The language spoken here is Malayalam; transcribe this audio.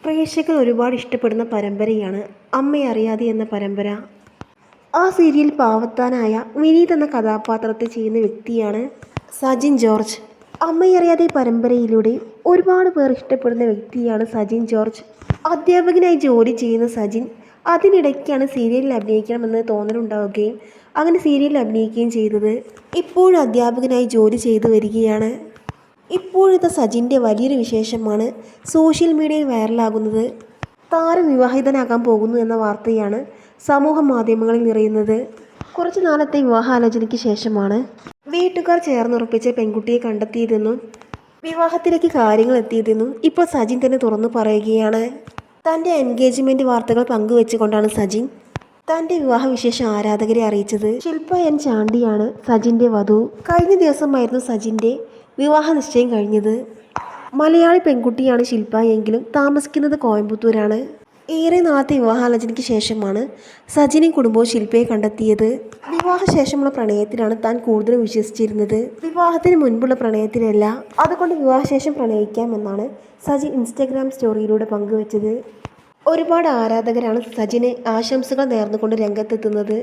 പ്രേക്ഷകർ ഒരുപാട് ഇഷ്ടപ്പെടുന്ന പരമ്പരയാണ് അമ്മയെ അറിയാതെ എന്ന പരമ്പര. ആ സീരിയൽ പാവത്താനായ വിനീത് എന്ന കഥാപാത്രത്തെ ചെയ്യുന്ന വ്യക്തിയാണ് സജിൻ ജോർജ്. അമ്മയെ അറിയാതെ പരമ്പരയിലൂടെ ഒരുപാട് പേർ ഇഷ്ടപ്പെടുന്ന വ്യക്തിയാണ് സജിൻ ജോർജ്. അധ്യാപകനായി ജോലി ചെയ്യുന്ന സജിൻ അതിനിടയ്ക്കാണ് സീരിയലിൽ അഭിനയിക്കണമെന്ന് തോന്നലുണ്ടാവുകയും അങ്ങനെ സീരിയലിൽ അഭിനയിക്കുകയും ചെയ്തത്. ഇപ്പോഴും അധ്യാപകനായി ജോലി ചെയ്തു വരികയാണ്. ഇപ്പോഴത്തെ സജിൻ്റെ വലിയൊരു വിശേഷമാണ് സോഷ്യൽ മീഡിയയിൽ വൈറലാകുന്നത്. താരം വിവാഹിതനാകാൻ പോകുന്നു എന്ന വാർത്തയാണ് സമൂഹ മാധ്യമങ്ങളിൽ നിറയുന്നത്. കുറച്ചു നാളത്തെ വിവാഹാലോചനയ്ക്ക് ശേഷമാണ് വീട്ടുകാർ ചേർന്നുറപ്പിച്ച പെൺകുട്ടിയെ കണ്ടെത്തിയതെന്നും വിവാഹത്തിലേക്ക് കാര്യങ്ങൾ എത്തിയതെന്നും ഇപ്പോൾ സജിൻ തന്നെ തുറന്നു പറയുകയാണ്. തൻ്റെ എൻഗേജ്മെൻറ്റ് വാർത്തകൾ പങ്കുവെച്ചുകൊണ്ടാണ് സജിൻ തൻ്റെ വിവാഹവിശേഷം ആരാധകരെ അറിയിച്ചത്. ശില്പ എൻ ചാണ്ടിയാണ് സജിൻ്റെ വധു. കഴിഞ്ഞ ദിവസമായിരുന്നു സജിൻ്റെ വിവാഹ നിശ്ചയം കഴിഞ്ഞത്. മലയാളി പെൺകുട്ടിയാണ് ശില്പ എങ്കിലും താമസിക്കുന്നത് കോയമ്പത്തൂരാണ്. ഏറെ നാളത്തെ വിവാഹാലോചനയ്ക്ക് ശേഷമാണ് സജിനും കുടുംബവും ശില്പയെ കണ്ടെത്തിയത്. വിവാഹശേഷമുള്ള പ്രണയത്തിലാണ് താൻ കൂടുതലും വിശ്വസിച്ചിരുന്നത്. വിവാഹത്തിന് മുൻപുള്ള പ്രണയത്തിലല്ല. അതുകൊണ്ട് വിവാഹശേഷം പ്രണയിക്കാമെന്നാണ് സജിൻ ഇൻസ്റ്റഗ്രാം സ്റ്റോറിയിലൂടെ പങ്കുവച്ചത്. ഒരുപാട് ആരാധകരാണ് സജിന് ആശംസകൾ നേർന്നുകൊണ്ട് രംഗത്തെത്തുന്നത്.